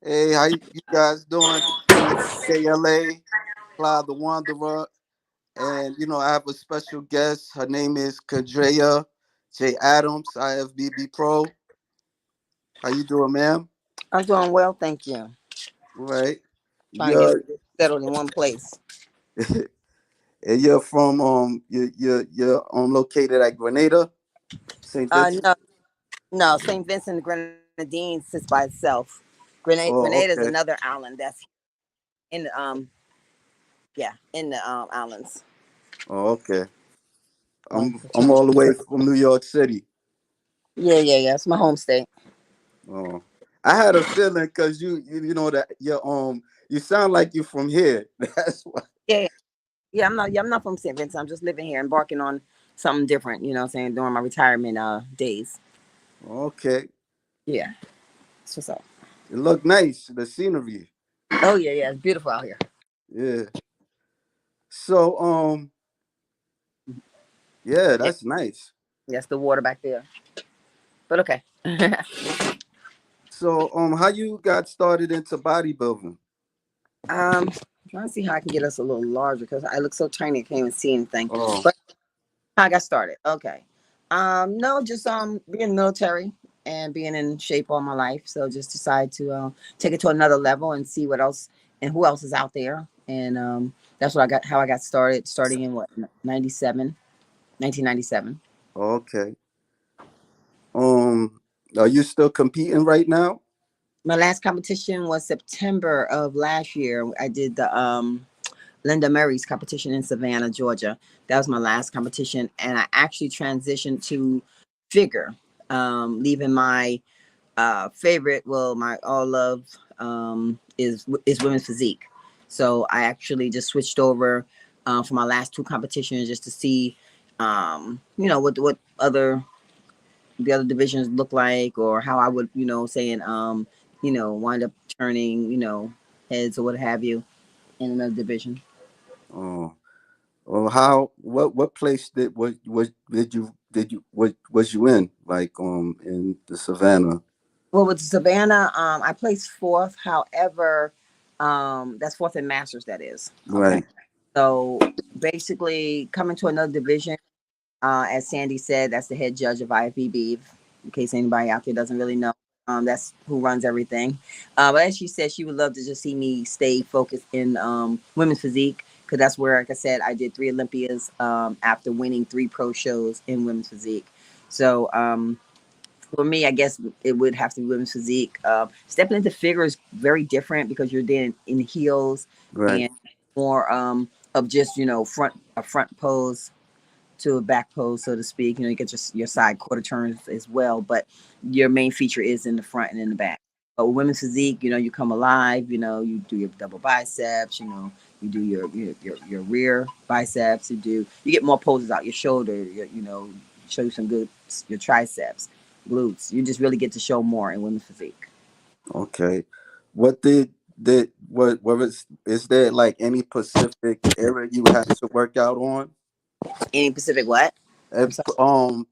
Hey, how you guys doing? It's KLA, Cloud the Wanderer, and I have a special guest. Her name is Candrea J Adams, IFBB Pro. How you doing, ma'am? I'm doing well, thank you. Right. Trying to get You're settled in one place. and you're from you're located at Grenada, St. Vincent. No, no, St. Vincent and Grenadines sits by itself. Grenada is Oh, another okay. island that's in the in the islands. Oh, okay. I'm So I'm trying all the way to, from New York City. yeah. It's my home state. Oh, I had a feeling because you know that you sound like you from here. That's why. Yeah, I'm not from St. Vincent. I'm just living here, embarking on something different. You know, what I'm saying during my retirement days. Okay, Yeah, that's what's up. it looked nice. The scenery. Oh yeah, it's beautiful out here. Yeah. So yeah, Yeah, that's nice. that's the water back there. But okay. So how you got started into bodybuilding? Trying to see how I can get us a little larger because I look so tiny I can't even see anything. Oh, But how I got started. Okay. No, just being military and being in shape all my life. So just decided to take it to another level and see what else and who else is out there. And that's what I got how I got started, starting in what 97, 1997. okay. Are you still competing right now? My last competition was September of last year. I did the Linda Murray's competition in Savannah, Georgia. That was my last competition, and I actually transitioned to figure, leaving my favorite, well, my all love is women's physique. So I actually just switched over for my last two competitions just to see, what other the other divisions look like, or how I would, saying, wind up turning, heads or what have you in another division. Oh, well, what place was you in? Like in the Savannah, Well, with Savannah, I placed fourth. However, that's fourth in masters. That is okay. right? So basically, coming to another division, as Sandy said, that's the head judge of IFBB. In case anybody out there doesn't really know, that's who runs everything. But as she said, she would love to just see me stay focused in women's physique because that's where, like I said, I did three Olympias after winning three pro shows in women's physique. So for me, I guess it would have to be women's physique. Stepping into figure is very different because you're then in heels Right. and more of just front pose to a back pose, so to speak. You get your side quarter turns as well, but your main feature is in the front and in the back. But with women's physique, you come alive. You do your double biceps. You do your rear biceps. You get more poses out your shoulder. Show you some good your triceps, glutes. You just really get to show more in women's physique. Okay. What did what was is there like any specific area you had to work out on? Any specific what? I'm If, sorry.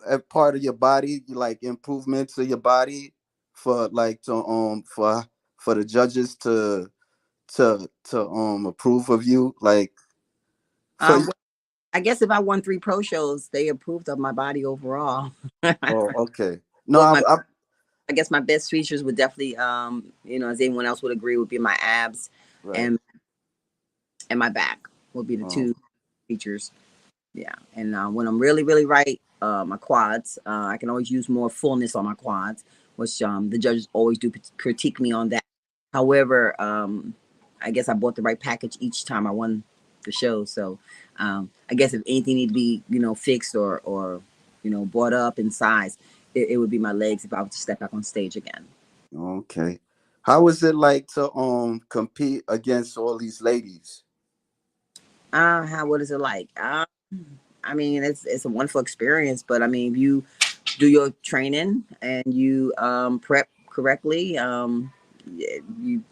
if part of your body, like improvements of your body for like to for the judges to approve of you, like for Well, I guess if I won three pro shows, they approved of my body overall. oh okay. No, Well, I I guess my best features would definitely, as anyone else would agree, would be my abs right. and my back would be the Oh, two features. Yeah, and when I'm really, really right, my quads. I can always use more fullness on my quads, which the judges always do critique me on that. However, I guess I bought the right package each time I won the show. So I guess if anything need to be, fixed or brought up in size, it would be my legs if I was to step back on stage again. okay. How is it like to compete against all these ladies? How what is it like? I mean, it's a wonderful experience, but I mean, if you do your training and you prep correctly,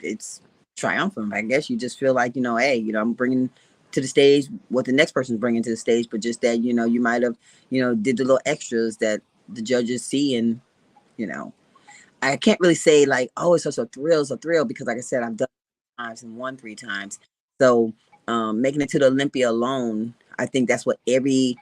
it's triumphant. I guess you just feel like hey, I'm bringing to the stage what the next person's bringing to the stage, but just that you might have did the little extras that the judges see, and you know. I can't really say like, oh, it's such a thrill because like I said, I've done it times and won 3 times. So making it to the Olympia alone, I think that's what every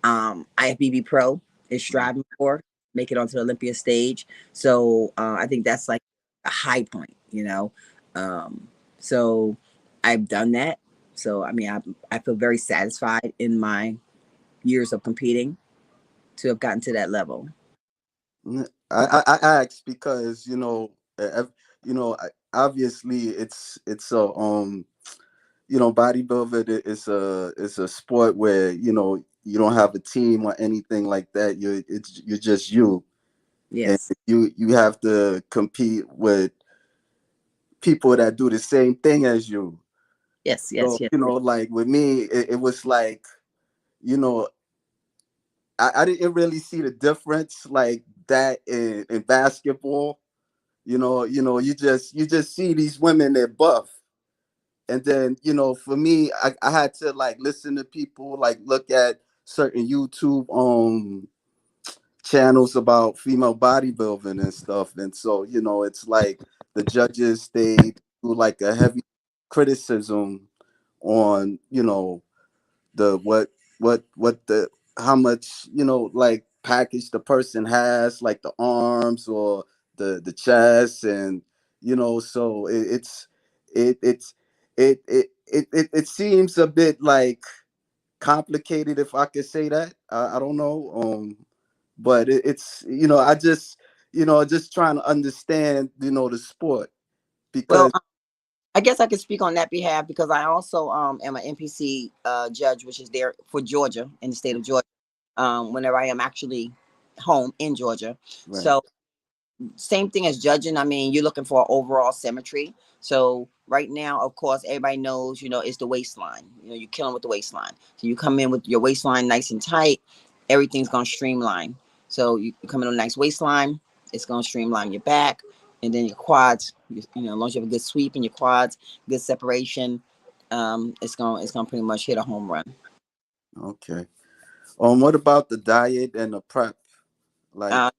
IFBB pro is striving for, make it onto the Olympia stage. So I think that's like a high point, you know. Um, so I've done that. So I mean, I feel very satisfied in my years of competing to have gotten to that level. I asked because you know obviously it's a bodybuilder is a sport where you don't have a team or anything like that. You're just you, and Yes, you have to compete with people that do the same thing as you. yes, So yes, yes. like with me, it was like you know I didn't really see the difference like that in basketball. You just see these women that buff, and then for me, I had to like listen to people, like look at certain YouTube channels about female bodybuilding and stuff, and so it's like the judges, they do like a heavy criticism on the what the how much like package the person has, like the arms or the chest, and so it it's it seems a bit like complicated, if I could say that. I don't know, but it's I just just trying to understand the sport, Well, because I guess I could speak on that behalf because I also am an NPC judge, which is there for Georgia in the state of Georgia. Whenever I am actually home in Georgia, right. so same thing as judging. I mean, you're looking for overall symmetry. So right now, of course, everybody knows, it's the waistline. You're killing with the waistline. So you come in with your waistline nice and tight, everything's gonna streamline. So you come in with a nice waistline, it's gonna streamline your back, and then your quads. As long as you have a good sweep in your quads, good separation, it's gonna pretty much hit a home run. Okay. What about the diet and the prep? Like, Uh,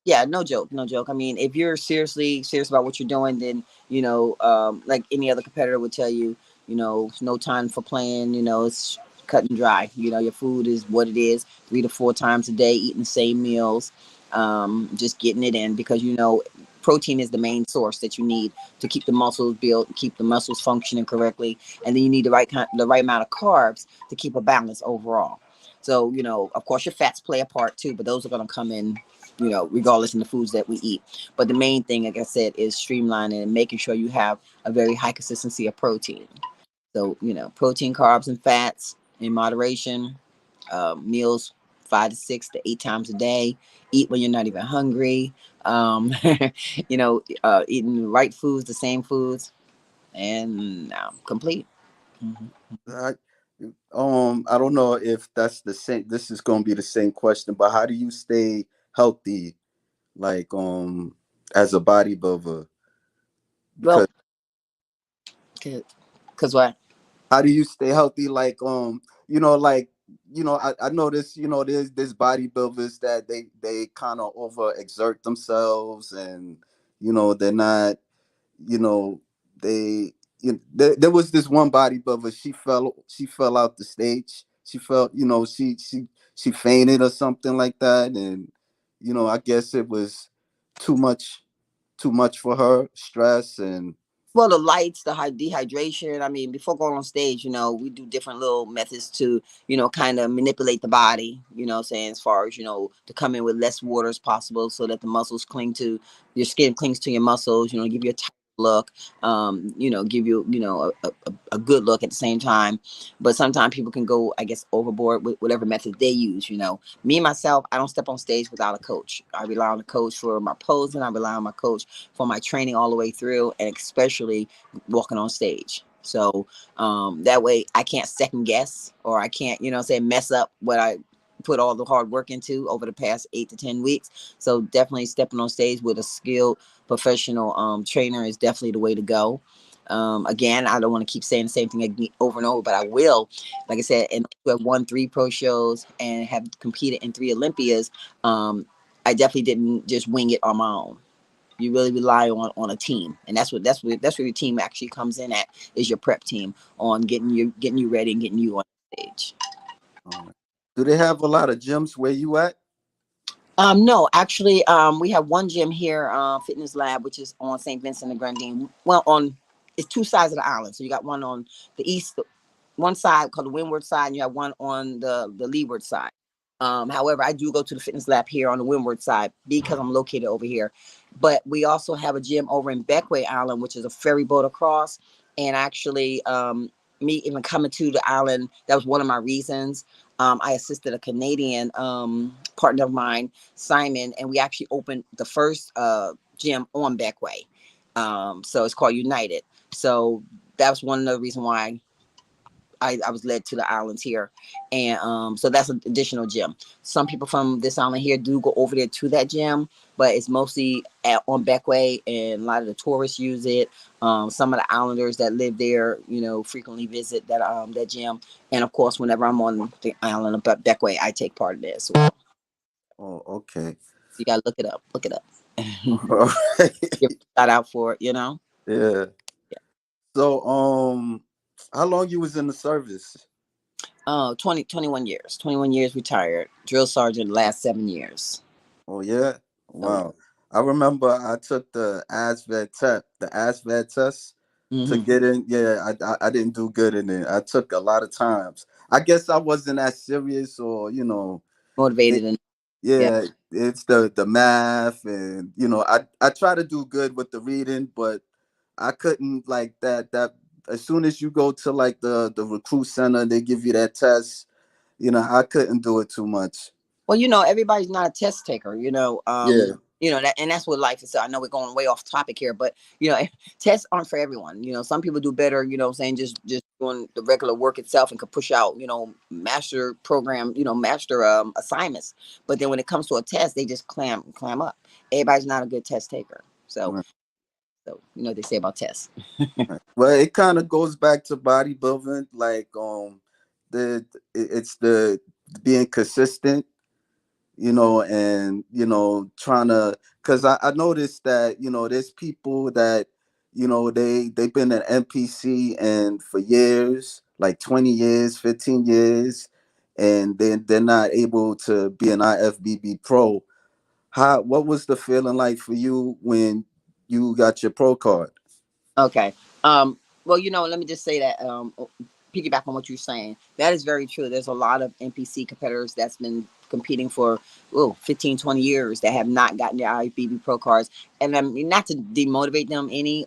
Yeah, no joke, no joke. I mean, if you're seriously serious about what you're doing, then like any other competitor would tell you, no time for playing. It's cut and dry. Your food is what it is, 3 to 4 times a day, eating the same meals, just getting it in because protein is the main source that you need to keep the muscles built, keep the muscles functioning correctly, and then you need the right amount of carbs to keep a balance overall. So of course, your fats play a part too, but those are going to come in regardless in the foods that we eat. But the main thing, like I said, is streamlining and making sure you have a very high consistency of protein. So, protein, carbs, and fats in moderation, meals 5 to 6 to 8 times a day, eat when you're not even hungry, eating the right foods, the same foods, and complete. Mhm. I, I don't know if that's the same. This is going to be the same question, but how do you stay healthy, like, as a bodybuilder? Well, Because because what? how do you stay healthy, like, like, I notice, there's bodybuilders that they kind of overexert themselves, and they're not, you know, they there was this one bodybuilder. She fell out the stage. She felt, she fainted or something like that, and I guess it was too much, too much for her, stress, and Well, the lights, the dehydration. I mean, before going on stage, we do different little methods to, kind of manipulate the body, saying as far as, to come in with less water as possible so that the muscles cling to your skin, clings to your muscles, give you a tight look, give you, a good look at the same time. But sometimes people can go, I guess, overboard with whatever method they use, Me, myself, I don't step on stage without a coach. I rely on the coach for my posing. I rely on my coach for my training all the way through, and especially walking on stage. So that way I can't second guess, or I can't, say mess up what I put all the hard work into over the past 8 to 10 weeks. So definitely stepping on stage with a skilled professional trainer is definitely the way to go. Again, I don't want to keep saying the same thing over and over, but I will. Like I said, and to have won 3 pro shows and have competed in 3 Olympias, I definitely didn't just wing it on my own. you really rely on a team, and that's where your team actually comes in at, is your prep team on getting you ready and getting you on stage. All right. Do they have a lot of gyms where you at? No, actually, we have one gym here, Fitness Lab, which is on St. Vincent and Grenadine. Well, on it's two sides of the island. So you got one on the east, one side called the windward side, and you have one on the leeward side. However, I do go to the Fitness Lab here on the windward side because I'm located over here. But we also have a gym over in Beckway Island, which is a ferry boat across. And actually, me even coming to the island, that was one of my reasons. I assisted a Canadian partner of mine, Simon, and we actually opened the first gym on Beckway. So it's called United. So that was one of the reasons why I was led to the islands here. And so that's an additional gym. Some people from this island here do go over there to that gym, but it's mostly on Beckway, and a lot of the tourists use it. Some of the islanders that live there, frequently visit that gym. And of course, whenever I'm on the island of Beckway, I take part in it as well. Oh, okay. You gotta look it up. Look it up. All right. Give a shout out for it. Yeah. Yeah. So, how long you was in the service? 21 years. 21 years retired. Drill sergeant last 7 years. Oh yeah. Oh yeah. Wow. I remember I took the ASVAB test to Hmm. get in. Yeah, I didn't do good in it. I took a lot of times. I guess I wasn't that serious, or Motivated it, and yeah. yeah, it's the math, and I try to do good with the reading, but I couldn't like that. As soon as you go to like the recruit center, they give you that test. I couldn't do it too much. Well, everybody's not a test taker. Yeah, That, and that's what life is. So I know we're going way off topic here, but tests aren't for everyone. Some people do better. Saying just doing the regular work itself and could push out master program, master assignments. But then when it comes to a test, they just clam up. Everybody's not a good test taker. So right, so what they say about tests. right. Well, it kind of goes back to bodybuilding, like it's the being consistent, and trying to, because I noticed that there's people that they've been an NPC and for years, like 20 years, 15 years, and then they're not able to be an IFBB pro. What was the feeling like for you when you got your pro card? Okay. Well, let me just say that piggyback on what you're saying. That is very true. There's a lot of NPC competitors that's been competing for 15, 20 years that have not gotten their IFBB pro cards. And I mean, not to demotivate them any,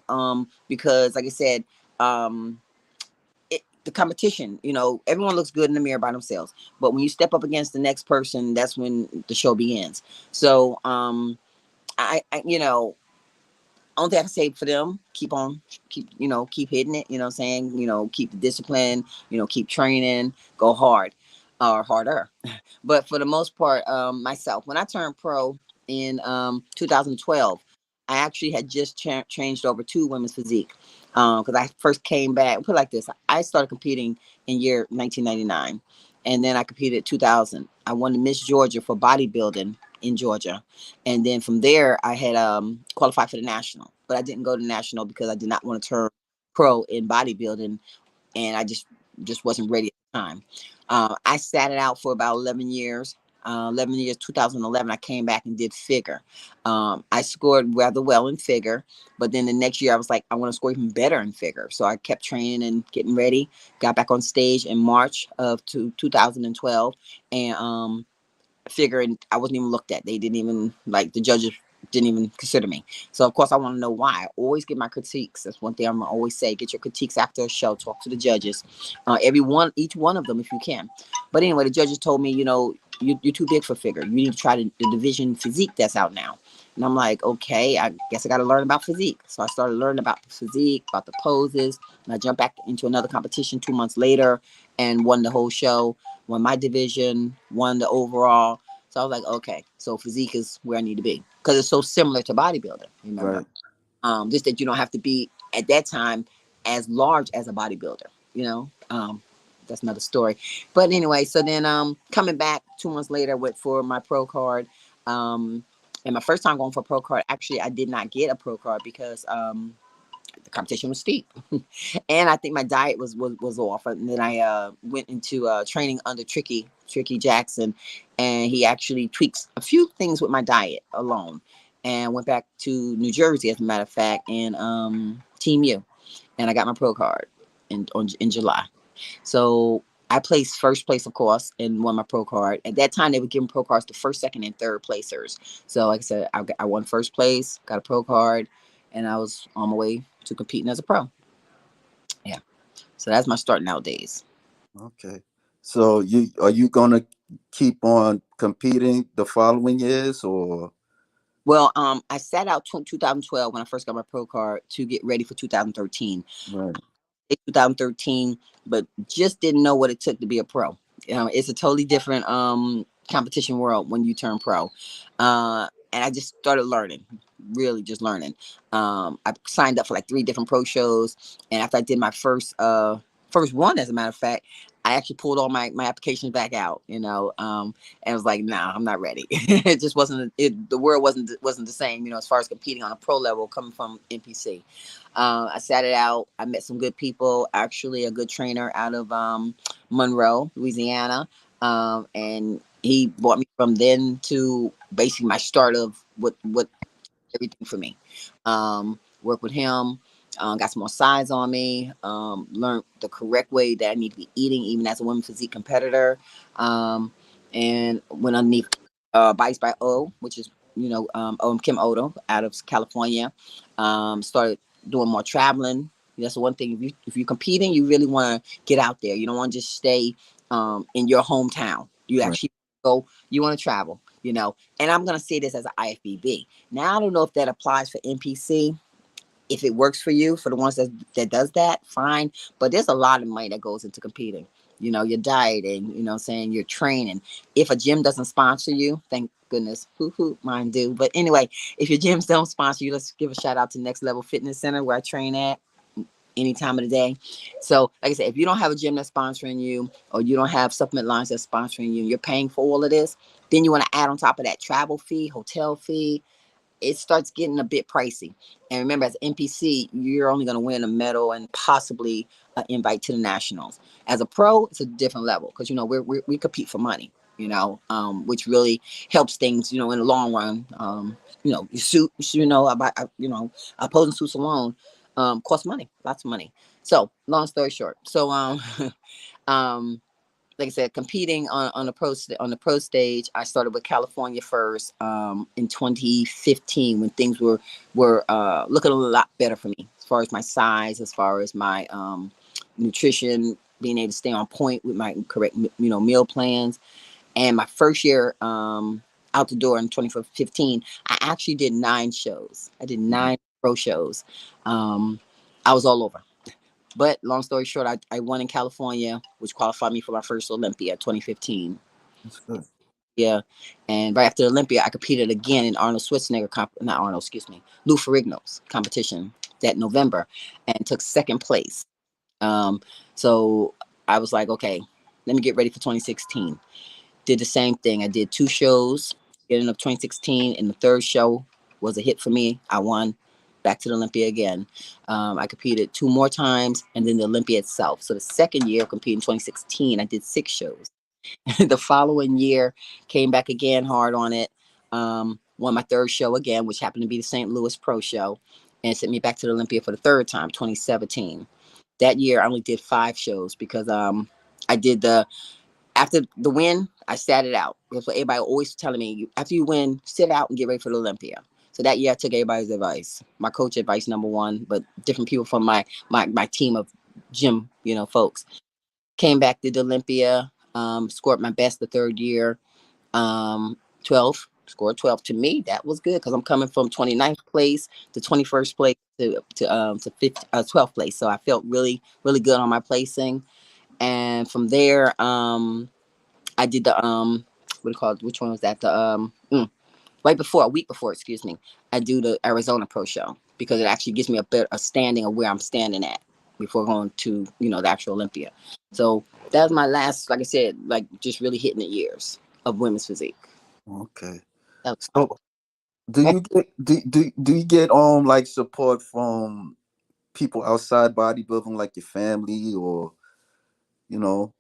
because like I said, the competition, everyone looks good in the mirror by themselves. But when you step up against the next person, that's when the show begins. So I only thing I can say for them, keep hitting it, saying, keep the discipline, keep training, go hard or harder. But for the most part, myself, when I turned pro in 2012, I actually had just changed over to women's physique. Because I first came back, put it like this, I started competing in year 1999. And then I competed 2000. I won the Miss Georgia for bodybuilding in Georgia. And then from there, I had qualified for the national. But I didn't go to the national because I did not want to turn pro in bodybuilding, and I just wasn't ready at the time. I sat it out for about 11 years. 11 years, 2011, I came back and did figure. I scored rather well in figure, but then the next year I was like, I want to score even better in figure. So I kept training and getting ready. Got back on stage in March of 2012, and figuring I wasn't even looked at. They didn't even like the judges didn't even consider me. So of course I want to know why. I always get my critiques. That's one thing I'm gonna always say. Get your critiques after a show. Talk to the judges. Each one of them if you can. But anyway, the judges told me, you're too big for figure. You need to try the division physique that's out now. And I'm like, okay, I guess I got to learn about physique. So I started learning about the physique, about the poses. And I jumped back into another competition 2 months later and won the whole show, won my division, won the overall. So I was like, okay, so physique is where I need to be because it's so similar to bodybuilding. Remember, Right, just that you don't have to be at that time as large as a bodybuilder. You know, that's another story. But anyway, so then coming back 2 months later with for my pro card, um, And my first time going for a pro card, actually, I did not get a pro card because the competition was steep, and I think my diet was off. And then I went into training under Tricky Jackson, and he actually tweaks a few things with my diet alone. And went back to New Jersey, as a matter of fact, and Team U, and I got my pro card in July. So I placed first place, of course, and won my pro card. At that time, they were giving pro cards to first, second, and third placers. So, like I said, I won first place, got a pro card, and I was on my way to competing as a pro. Yeah. So that's my starting out days. Okay. So you gonna keep on competing the following years or Well, I sat out 2012 when I first got my pro card to get ready for 2013. right? 2013, but just didn't know what it took to be a pro. It's a totally different competition world when you turn pro. And I just started learning, really just learning. I signed up for like 3 different pro shows, and after I did my first one, as a matter of fact, I actually pulled all my applications back out, and was like, nah, I'm not ready. It just wasn't the world wasn't the same, as far as competing on a pro level coming from NPC. I sat it out. I met some good people, actually a good trainer out of Monroe, Louisiana. And he brought me from then to basically my start of what everything for me. Work with him, got some more size on me, learned the correct way that I need to be eating, even as a women physique competitor. And went underneath Bites by O, which is, Kim Odo out of California. Started doing more traveling. That's the one thing. If you're competing, you really want to get out there. You don't want to just stay in your hometown. You Right. actually go. You want to travel. And I'm gonna say this as an IFBB. Now I don't know if that applies for NPC. If it works for you, for the ones that does that, fine. But there's a lot of money that goes into competing. Your diet and saying your training. If a gym doesn't sponsor you, thank goodness, mine do. But anyway, if your gyms don't sponsor you, let's give a shout out to Next Level Fitness Center where I train at any time of the day. So, like I said, if you don't have a gym that's sponsoring you, or you don't have supplement lines that's sponsoring you, and you're paying for all of this, then you want to add on top of that travel fee, hotel fee. It starts getting a bit pricey. And remember, as an NPC, you're only going to win a medal and possibly an invite to the nationals. As a pro, it's a different level because we compete for money. Which really helps things. In the long run. Your suit. Opposing suits alone cost money, lots of money. So, long story short, um, like I said, competing on the pro stage, I started with California first in 2015 when things were looking a lot better for me as far as my size, as far as my nutrition, being able to stay on point with my correct meal plans. And my first year out the door in 2015, I actually did 9 shows. I did 9 pro shows. I was all over. But long story short, I won in California, which qualified me for my first Olympia 2015. That's good. Yeah. And right after Olympia, I competed again in Arnold Schwarzenegger, not Arnold, excuse me, Lou Ferrigno's competition that November and took second place. So I was like, okay, let me get ready for 2016. Did the same thing. I did 2 shows beginning of 2016, and the third show was a hit for me. I won. Back to the Olympia again. I competed 2 more times, and then the Olympia itself. So the second year, competing in 2016, I did 6 shows. The following year, came back again hard on it. Won my third show again, which happened to be the St. Louis Pro Show, and sent me back to the Olympia for the third time, 2017. That year, I only did 5 shows because I did after the win, I sat it out. That's what everybody always telling me. After you win, sit out and get ready for the Olympia. So that year, I took everybody's advice. My coach advice, number one, but different people from my team of gym, folks. Came back to the Olympia, scored my best the third year, 12, scored 12. To me, that was good because I'm coming from 29th place to 21st place to 12th place. So I felt really, really good on my placing. And from there, I did the what do you call it? Which one was that? The right before, a week before, excuse me. I do the Arizona Pro Show because it actually gives me a standing of where I'm standing at before going to the actual Olympia. So that was my last, like I said, like just really hitting the years of women's physique. Okay. That was So fun. Do you get do you get like support from people outside bodybuilding, like your family, or you know?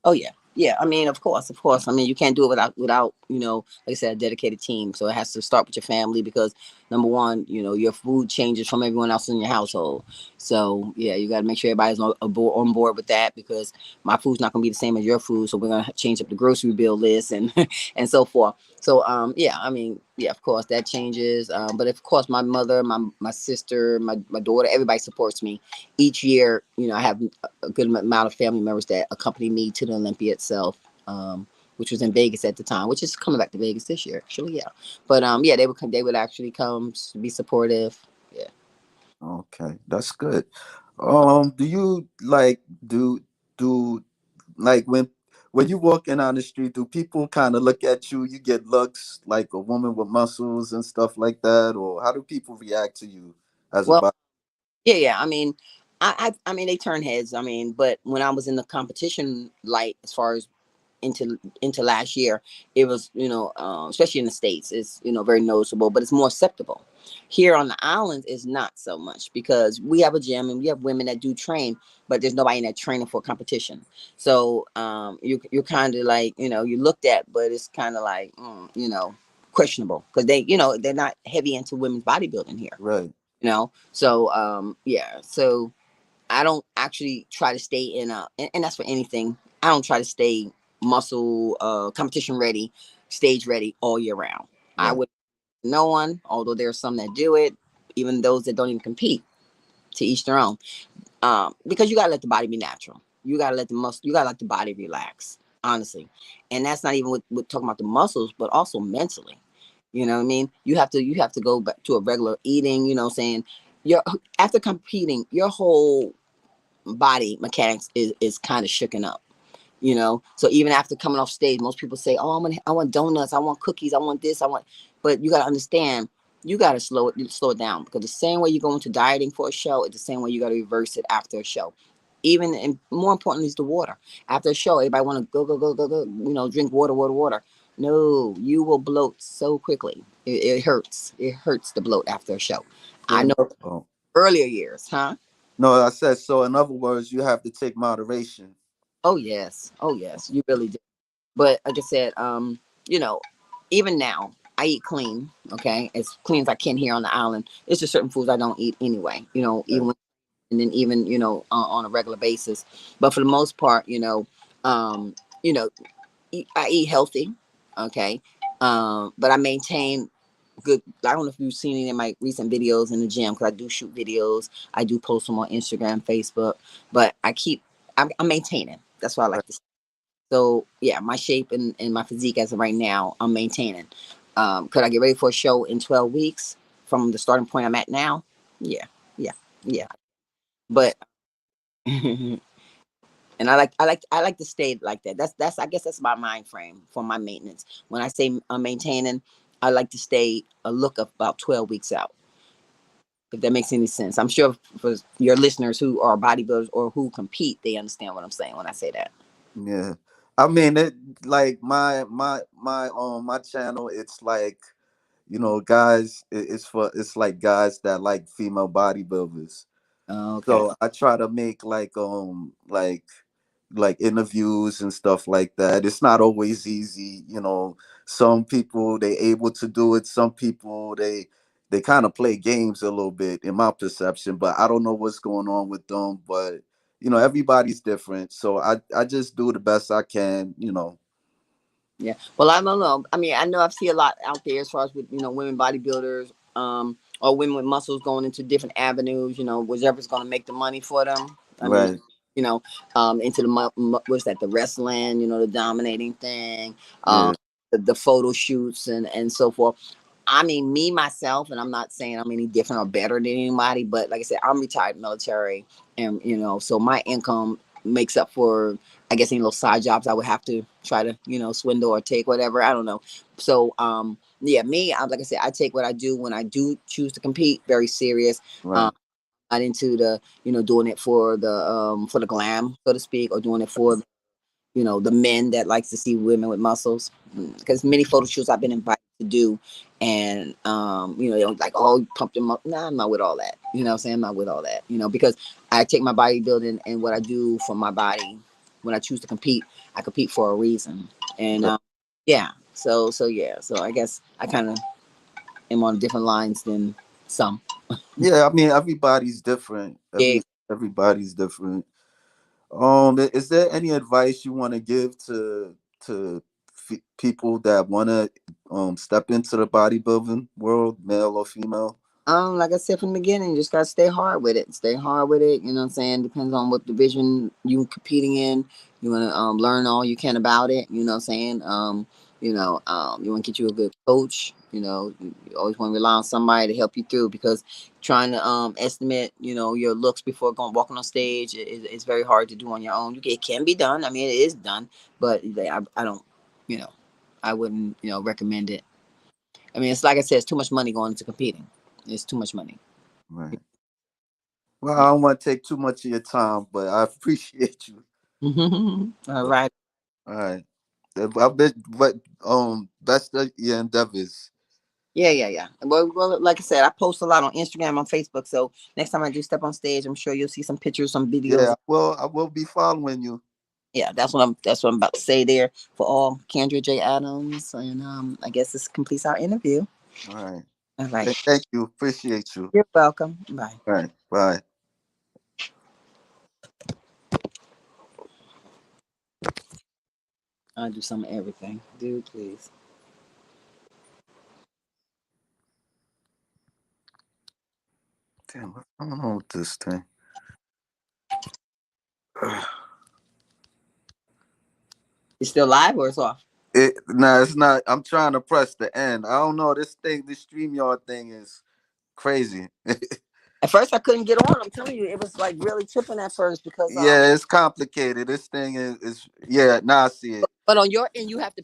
Oh yeah, yeah. I mean, of course, of course. I mean, you can't do it without like I said, a dedicated team. So it has to start with your family because number one, your food changes from everyone else in your household. So yeah, you got to make sure everybody's on board with that because my food's not going to be the same as your food. So we're going to change up the grocery bill list and and so forth. So yeah, I mean, yeah, of course that changes. But of course, my mother, my sister, my daughter, everybody supports me each year. I have a good amount of family members that accompany me to the Olympia itself, which was in Vegas at the time, which is coming back to Vegas this year, actually. Yeah, but yeah, they would actually come to be supportive. Yeah. Okay, that's good. Do you do like when you walking on the street, do people kind of look at you? You get looks like a woman with muscles and stuff like that, or how do people react to you as a Well, body? yeah, yeah. I mean, I mean, they turn heads. I mean, but when I was in the competition, like as far as into last year, it was especially in the states, it's very noticeable, but it's more acceptable. Here on the islands is not so much because we have a gym and we have women that do train, but there's nobody in that training for competition. So you're kind of like you looked at, but it's kind of like questionable because they're not heavy into women's bodybuilding here. Right. So yeah, so I don't actually try to stay and that's for anything. I don't try to stay muscle competition ready, stage ready all year round. I Right. would no one, although there are some that do it, even those that don't even compete. To each their own. Because you gotta let the body be natural. You gotta let the muscle. You gotta let the body relax. Honestly, and that's not even with talking about the muscles, but also mentally. You know what I mean? You have to go back to a regular eating. Saying your after competing, your whole body mechanics is kind of shooken up. So even after coming off stage, most people say, oh, I want donuts, I want cookies, I want this, I want. But you got to understand, you got to slow it down because the same way you go into dieting for a show, it's the same way you got to reverse it after a show. Even and more importantly is the water. After a show, everybody want to go, drink water, water, water. No, you will bloat so quickly. It hurts. It hurts to bloat after a show. So I know oh, earlier years, huh? no, I said so. In other words, you have to take moderation. Oh yes, oh yes, you really do. But like I said, you know, even now I eat clean. Okay, as clean as I can here on the island. It's just certain foods I don't eat anyway. Right. And then even on a regular basis. But for the most part, um, you know, I eat healthy. Okay, but I maintain good. I don't know if you've seen any of my recent videos in the gym because I do shoot videos. I do post them on Instagram, Facebook, but I'm maintaining. That's what I Right. like to say. So yeah, my shape and my physique as of right now, I'm maintaining. Could I get ready for a show in 12 weeks from the starting point I'm at now? Yeah, yeah, yeah. But and I like to stay like that. That's I guess that's my mind frame for my maintenance. When I say I'm maintaining, I like to stay a look of about 12 weeks out. If that makes any sense. I'm sure for your listeners who are bodybuilders or who compete, they understand what I'm saying when I say that. Yeah. I mean it, like my channel, it's like, guys, it's like guys that like female bodybuilders. Okay. So I try to make like interviews and stuff like that. It's not always easy, Some people they able to do it. Some people they kind of play games a little bit in my perception, but I don't know what's going on with them. But everybody's different, so I just do the best I can. Yeah. Well, I don't know. I mean, I know I've seen a lot out there as far as with women bodybuilders, or women with muscles going into different avenues. Whichever's going to make the money for them. I mean, Right. you know, into the what's that? The wrestling. The dominating thing. Um, Yeah. the photo shoots and so forth. I mean, me myself, and I'm not saying I'm any different or better than anybody, but like I said, I'm retired military, and so my income makes up for, I guess, any little side jobs I would have to try to, swindle or take, whatever. I don't know. So, yeah, me, like I said, I take what I do when I do choose to compete very serious. Um, Right. not into the, doing it for the glam, so to speak, or doing it for the men that likes to see women with muscles. Because many photo shoots I've been invited to do, And they don't like, oh, you pumped them up. Nah, I'm not with all that. You know what I'm saying? I'm not with all that. Because I take my bodybuilding and what I do for my body when I choose to compete, I compete for a reason. And Right. yeah. So yeah. So I guess I kind of am on different lines than some. Yeah, I mean everybody's different. Yeah. Everybody's different. Is there any advice you want to give to people that want to step into the bodybuilding world, male or female? Like I said from the beginning, you just gotta stay hard with it. Stay hard with it. You know what I'm saying? Depends on what division you competing in. You wanna learn all you can about it. You know what I'm saying? You wanna get you a good coach. You always wanna rely on somebody to help you through because trying to estimate, your looks before going walking on stage is very hard to do on your own. It can be done. I mean, it is done, but I don't, you know, I wouldn't, recommend it. I mean, it's like I said, it's too much money going into competing. It's too much money. Right. Well, I don't want to take too much of your time, but I appreciate you. All right. All right. I bet, but best of your endeavors. Yeah, yeah, yeah. Well, like I said, I post a lot on Instagram, on Facebook. So next time I do step on stage, I'm sure you'll see some pictures, some videos. Yeah, I will be following you. Yeah, that's what I'm about to say there for all Candrea J Adams, and I guess this completes our interview. All right. All right. Thank you. Appreciate you. You're welcome. Bye. All right. Bye. I'll do some of everything. Dude, please. Damn, what's going on with this thing? You still live or it's off? Nah, it's not. I'm trying to press the end. I don't know. This StreamYard thing is crazy. At first, I couldn't get on. I'm telling you, it was like really tripping at first because Yeah, it's complicated. This thing is yeah. Now I see it. but on your end, you have to